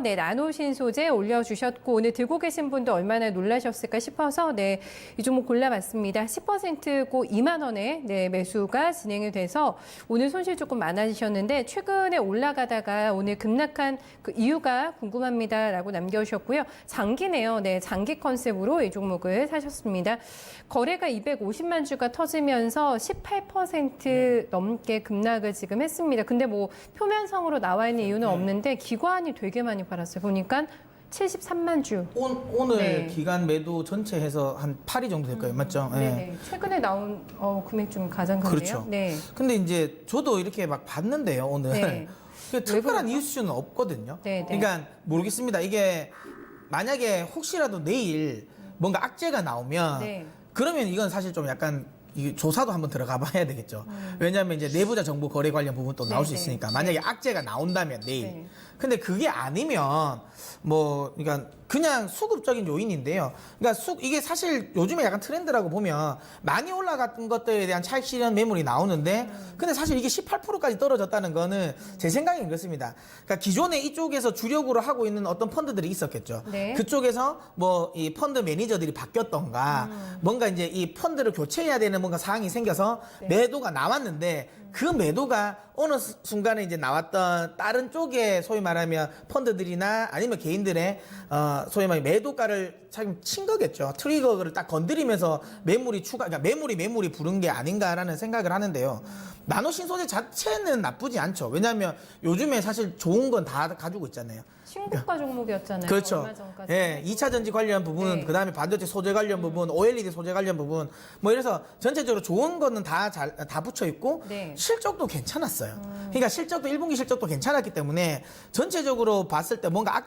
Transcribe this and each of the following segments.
네, 나노신 소재 올려주셨고 오늘 들고 계신 분도 얼마나 놀라셨을까 싶어서 이 종목 골라봤습니다. 10%고 2만 원에 매수가 진행이 돼서 오늘 손실 조금 많아지셨는데 최근에 올라가다가 오늘 급락한 그 이유가 궁금합니다라고 남겨주셨고요. 장기네요. 장기 컨셉으로 이 종목을 사셨습니다. 거래가 250만 주가 터지면서 18% 넘게 급락을 지금 했습니다. 근데 뭐 표면성으로 나와 있는 이유는 없는데 기관이 되게 많이 팔았어요. 보니까 73만 주. 오늘 기간 매도 전체 해서 한 8위 정도 될 거예요. 맞죠? 네. 최근에 나온 금액 중 가장 큰데요. 그렇죠. 네. 근데 이제 저도 이렇게 막 봤는데요, 오늘. 네. 특별한 이슈는 없거든요. 네. 그러니까 모르겠습니다. 이게 만약에 혹시라도 내일 뭔가 악재가 나오면 그러면 이건 사실 좀 약간 조사도 한번 들어가 봐야 되겠죠. 왜냐하면 이제 내부자 정보 거래 관련 부분도 나올 수 있으니까. 만약에 악재가 나온다면 내일. 근데 그게 아니면 그러니까 그냥 수급적인 요인인데요. 그러니까 이게 사실 요즘에 약간 트렌드라고 보면 많이 올라갔던 것들에 대한 차익 실현 매물이 나오는데 근데 사실 이게 18%까지 떨어졌다는 거는 제 생각엔 그렇습니다. 그러니까 기존에 이쪽에서 주력으로 하고 있는 어떤 펀드들이 있었겠죠. 그쪽에서 이 펀드 매니저들이 바뀌었던가 뭔가 이제 이 펀드를 교체해야 되는 뭔가 상황이 생겨서 매도가 나왔는데 그 매도가 어느 순간에 이제 나왔던 다른 쪽에 소위 말하면 펀드들이나 아니면 개인들의 소위 말하면 매도가를 참 친 거겠죠. 트리거를 딱 건드리면서 그러니까 매물이 부른 게 아닌가라는 생각을 하는데요. 나노신소재 자체는 나쁘지 않죠. 왜냐하면 요즘에 사실 좋은 건 다 가지고 있잖아요. 신고가 종목이었잖아요. 그렇죠. 얼마 전까지. 예, 2차 전지 관련 부분, 그다음에 반도체 소재 관련 부분, OLED 소재 관련 부분, 이래서 전체적으로 좋은 거는 다 붙여 있고 실적도 괜찮았어요. 그러니까 실적도 1분기 실적도 괜찮았기 때문에 전체적으로 봤을 때 뭔가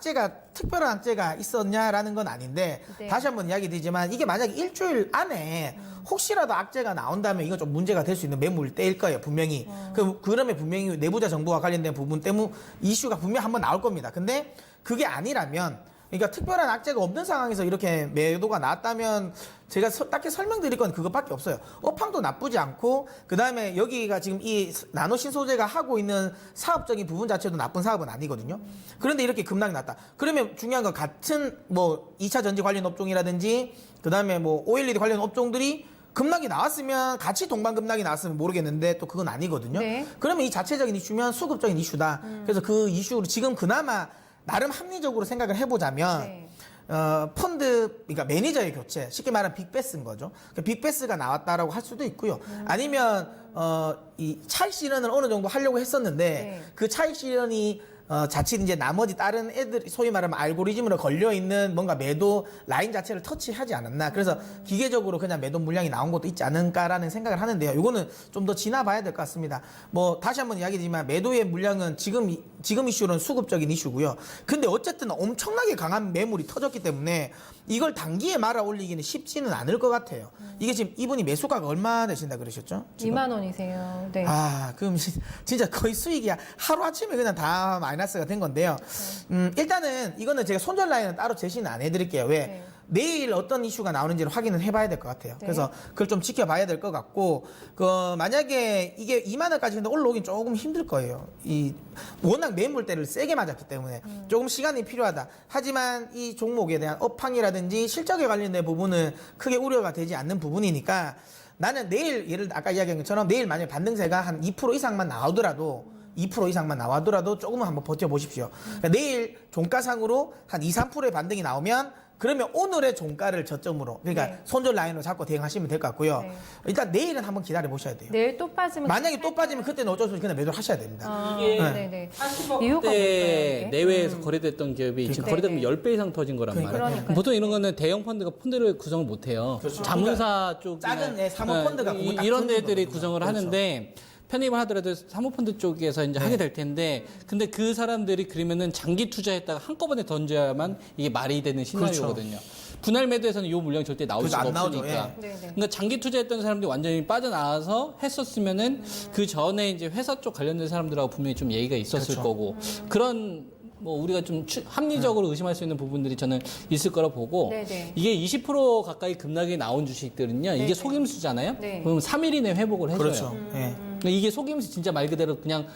특별한 악재가 있었냐라는 건 아닌데 다시 한번 이야기 드리지만 이게 만약에 일주일 안에 혹시라도 악재가 나온다면 이건 좀 문제가 될 수 있는 매물 때일 거예요, 분명히. 그러면 분명히 내부자 정보와 관련된 부분 때문에 이슈가 분명히 한번 나올 겁니다. 근데 그게 아니라면 그러니까 특별한 악재가 없는 상황에서 이렇게 매도가 나왔다면 제가 딱히 설명드릴 건 그것밖에 없어요. 업황도 나쁘지 않고 그다음에 여기가 지금 이 나노신소재가 하고 있는 사업적인 부분 자체도 나쁜 사업은 아니거든요. 그런데 이렇게 급락이 났다. 그러면 중요한 건 같은 2차 전지 관련 업종이라든지 그다음에 OLED 관련 업종들이 급락이 나왔으면 같이 동반 급락이 나왔으면 모르겠는데 또 그건 아니거든요. 그러면 이 자체적인 이슈면 수급적인 이슈다. 그래서 그 이슈로 지금 그나마 나름 합리적으로 생각을 해보자면 펀드, 그러니까 매니저의 교체, 쉽게 말하면 빅베스인 거죠. 그러니까 빅베스가 나왔다라고 할 수도 있고요. 아니면 이 차익 실현을 어느 정도 하려고 했었는데 그 차익 실현이 자칫 이제 나머지 다른 애들이 소위 말하면 알고리즘으로 걸려있는 뭔가 매도 라인 자체를 터치하지 않았나. 그래서 기계적으로 그냥 매도 물량이 나온 것도 있지 않을까라는 생각을 하는데요. 이거는 좀 더 지나봐야 될 것 같습니다. 다시 한번 이야기드리지만 매도의 물량은 지금 이슈는 수급적인 이슈고요. 근데 어쨌든 엄청나게 강한 매물이 터졌기 때문에 이걸 단기에 말아 올리기는 쉽지는 않을 것 같아요. 이게 지금 이분이 매수가가 얼마 되신다 그러셨죠? 지금? 2만 원이세요. 네. 그럼 진짜 거의 수익이 하루아침에 그냥 다 마이너스가 된 건데요. 일단은 이거는 제가 손절 라인은 따로 제시는 안 해드릴게요. 왜? 내일 어떤 이슈가 나오는지를 확인을 해봐야 될 것 같아요. 그래서 그걸 좀 지켜봐야 될 것 같고, 만약에 이게 2만 원까지 근데 올라오긴 조금 힘들 거예요. 워낙 매물대를 세게 맞았기 때문에 조금 시간이 필요하다. 하지만 이 종목에 대한 업황이라든지 실적에 관련된 부분은 크게 우려가 되지 않는 부분이니까 나는 내일 아까 이야기한 것처럼 내일 만약에 반등세가 한 2% 이상만 나오더라도 2% 이상만 나와더라도 조금은 한번 버텨보십시오. 그러니까 내일 종가상으로 한 2, 3%의 반등이 나오면 그러면 오늘의 종가를 저점으로 그러니까 손절 라인으로 잡고 대응하시면 될 것 같고요. 일단 내일은 한번 기다려 보셔야 돼요. 내일 또 빠지면 만약에 또 빠지면 그때는 어쩔 수 없이 그냥 매도를 하셔야 됩니다. 이게 30억대 내외에서 거래됐던 기업이 지금 거래되면 10배 이상 터진 거란 말이에요. 보통 이런 거는 대형 펀드가 펀드를 구성을 못 해요. 자문사 쪽 작은 사모펀드가 이런 데들이 구성을 하는데 편입을 하더라도 사모펀드 쪽에서 이제 하게 될 텐데, 근데 그 사람들이 그러면은 장기 투자했다가 한꺼번에 던져야만 이게 말이 되는 시나리오거든요. 분할 매도에서는 이 물량이 절대 나올 수가 없으니까. 그러니까 장기 투자했던 사람들이 완전히 빠져나와서 했었으면은 그 전에 이제 회사 쪽 관련된 사람들하고 분명히 좀 얘기가 있었을 거고, 그런 우리가 좀 합리적으로 의심할 수 있는 부분들이 저는 있을 거라 보고, 이게 20% 가까이 급락이 나온 주식들은요, 이게 속임수잖아요. 그럼 3일 이내 회복을 해줘요. 그렇죠. 이게 속임수 진짜 말 그대로 그냥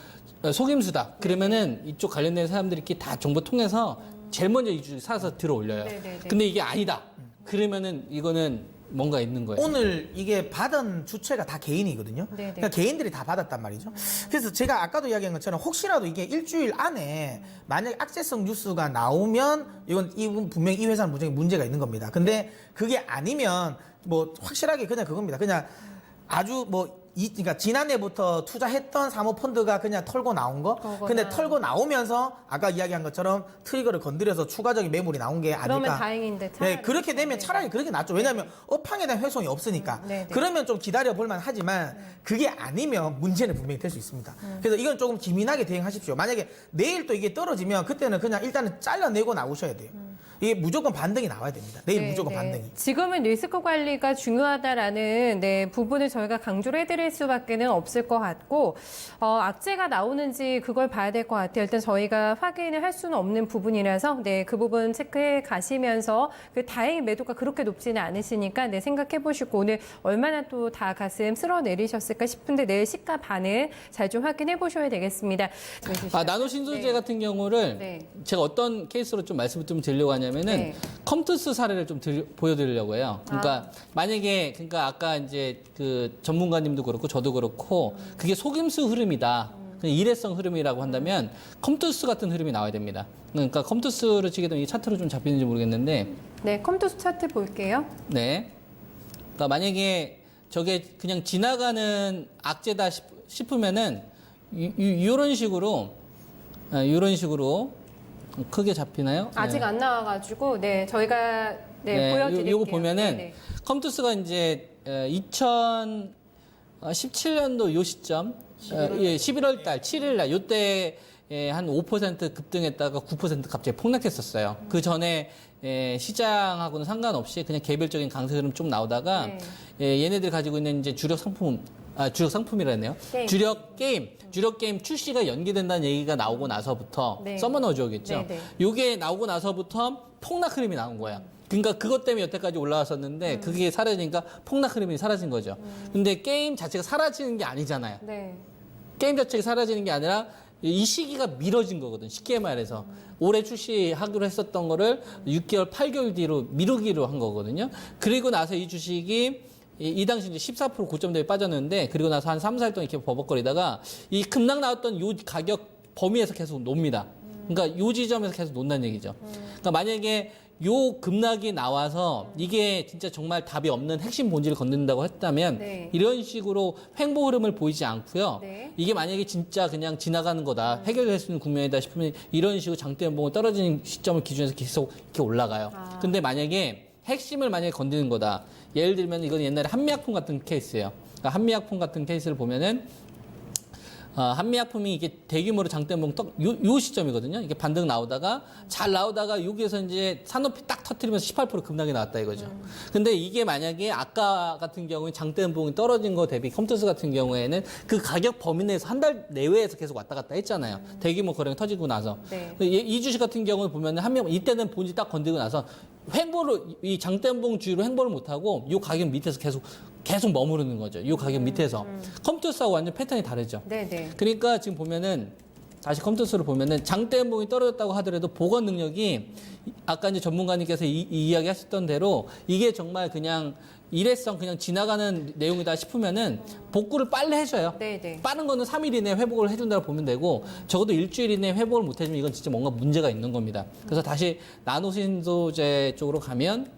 속임수다. 그러면은 이쪽 관련된 사람들끼리 다 정보 통해서 제일 먼저 이 주식 사서 들어 올려요. 네네네. 근데 이게 아니다. 그러면은 이거는 뭔가 있는 거예요. 오늘 이게 받은 주체가 다 개인이거든요. 네네. 그러니까 개인들이 다 받았단 말이죠. 그래서 제가 아까도 이야기한 것처럼 혹시라도 이게 일주일 안에 만약에 악재성 뉴스가 나오면 이건 분명히 이 회사는 분명히 문제가 있는 겁니다. 근데 그게 아니면 뭐 확실하게 그냥 그겁니다. 그냥 아주 그러니까 지난해부터 투자했던 사모펀드가 그냥 털고 나온 거. 그거구나. 근데 털고 나오면서 아까 이야기한 것처럼 트리거를 건드려서 추가적인 매물이 나온 게 아닐까. 그러면 다행인데 차라리. 네, 그렇게 되면 차라리 그렇게 낫죠. 왜냐하면 업황에 대한 회송이 없으니까. 네네. 그러면 좀 기다려 볼만 하지만 그게 아니면 문제는 분명히 될 수 있습니다. 그래서 이건 조금 기민하게 대응하십시오. 만약에 내일 또 이게 떨어지면 그때는 그냥 일단은 잘라내고 나오셔야 돼요. 이게 무조건 반등이 나와야 됩니다. 내일 무조건 반등이. 지금은 리스크 관리가 중요하다라는 부분을 저희가 강조를 해드릴 수밖에는 없을 것 같고 악재가 나오는지 그걸 봐야 될 것 같아요. 일단 저희가 확인을 할 수는 없는 부분이라서 그 부분 체크해 가시면서 다행히 매도가 그렇게 높지는 않으시니까 생각해 보시고 오늘 얼마나 또 다 가슴 쓸어내리셨을까 싶은데 내일 시가 반응 잘 좀 확인해 보셔야 되겠습니다. 나노 신소재 같은 경우를 제가 어떤 케이스로 좀 말씀을 좀 드리려고 하냐면은 컴투스 사례를 좀 보여드리려고 해요. 그러니까 만약에 아까 이제 그 전문가님도 그렇고 저도 그렇고 그게 속임수 흐름이다. 일회성 흐름이라고 한다면 컴투스 같은 흐름이 나와야 됩니다. 그러니까 컴투스를 치게 되면 이 차트로 좀 잡히는지 모르겠는데. 네, 컴투스 차트 볼게요. 네. 그러니까 만약에 저게 그냥 지나가는 악재다 싶으면은 이런 식으로 크게 잡히나요? 아직 안 나와가지고 저희가 보여드릴게요. 요거 보면은 컴투스가 이제 2017년도 요 시점 11월 달 7일 날 요때 한 5% 급등했다가 9% 갑자기 폭락했었어요. 그 전에 시장하고는 상관없이 그냥 개별적인 강세 흐름 좀 나오다가 얘네들 가지고 있는 이제 주력 상품이라네요. 주력 게임 출시가 연기된다는 얘기가 나오고 나서부터 서머너 어조겠죠. 요게 나오고 나서부터 폭락 흐름이 나온 거야. 그러니까 그것 때문에 여태까지 올라왔었는데 그게 사라지니까 폭락 흐름이 사라진 거죠. 근데 게임 자체가 사라지는 게 아니잖아요. 게임 자체가 사라지는 게 아니라 이 시기가 미뤄진 거거든. 쉽게 말해서 올해 출시하기로 했었던 거를 6개월, 8개월 뒤로 미루기로 한 거거든요. 그리고 나서 이 주식이 이 당시 이제 14% 고점 대비 빠졌는데 그리고 나서 한 3, 4일 동안 이렇게 버벅거리다가 이 급락 나왔던 요 가격 범위에서 계속 놉니다. 그러니까 요 지점에서 계속 논다는 얘기죠. 그러니까 만약에 요 급락이 나와서 이게 진짜 정말 답이 없는 핵심 본질을 건든다고 했다면 이런 식으로 횡보 흐름을 보이지 않고요. 이게 만약에 진짜 그냥 지나가는 거다, 해결될 수 있는 국면이다 싶으면 이런 식으로 장대 연봉이 떨어지는 시점을 기준해서 계속 이렇게 올라가요. 근데 만약에 핵심을 만약에 건드는 거다. 예를 들면 이건 옛날에 한미약품 같은 케이스예요. 그러니까 한미약품 같은 케이스를 보면은 한미약품이 이게 대규모로 장대봉 요 시점이거든요. 이게 반등 나오다가 잘 나오다가 여기에서 이제 산업이 딱 터트리면서 18% 급락이 나왔다 이거죠. 근데 이게 만약에 아까 같은 경우에 장대봉이 떨어진 거 대비 컴투스 같은 경우에는 그 가격 범위 내에서 한 달 내외에서 계속 왔다 갔다 했잖아요. 대규모 거래가 터지고 나서. 이 주식 같은 경우는 보면 이때는 본질 딱 건드리고 나서 이 장대봉 주위로 횡보를 못하고 이 가격 밑에서 계속 머무르는 거죠. 이 가격 밑에서. 컴투스하고 완전 패턴이 다르죠. 그러니까 지금 보면은 다시 컴투스를 보면은 장대연봉이 떨어졌다고 하더라도 복원 능력이 아까 이제 전문가님께서 이 이야기 하셨던 대로 이게 정말 그냥 일회성 그냥 지나가는 내용이다 싶으면은 복구를 빨리 해줘요. 빠른 거는 3일 이내에 회복을 해준다고 보면 되고 적어도 일주일 이내에 회복을 못 해주면 이건 진짜 뭔가 문제가 있는 겁니다. 그래서 다시 나노신소재 쪽으로 가면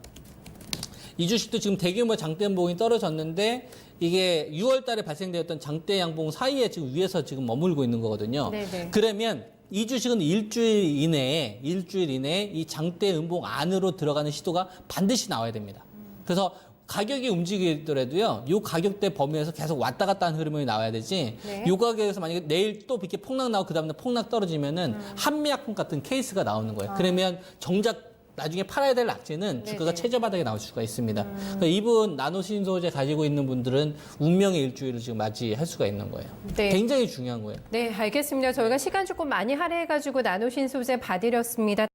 이 주식도 지금 대규모 장대 양봉이 떨어졌는데 이게 6월 달에 발생되었던 장대 양봉 사이에 지금 위에서 지금 머물고 있는 거거든요. 그러면 이 주식은 일주일 이내에 이 장대 음봉 안으로 들어가는 시도가 반드시 나와야 됩니다. 그래서 가격이 움직이더라도요, 요 가격대 범위에서 계속 왔다 갔다 하는 흐름이 나와야 되지, 요 가격에서 만약에 내일 또 이렇게 폭락 나오고 그 다음날 폭락 떨어지면은 한미약품 같은 케이스가 나오는 거예요. 그러면 정작 나중에 팔아야 될 악재는 주가가 최저 바닥에 나올 수가 있습니다. 그러니까 이분 나노신소재 가지고 있는 분들은 운명의 일주일을 지금 맞이할 수가 있는 거예요. 굉장히 중요한 거예요. 알겠습니다. 저희가 시간 조금 많이 할애해가지고 나노신소재 봐드렸습니다.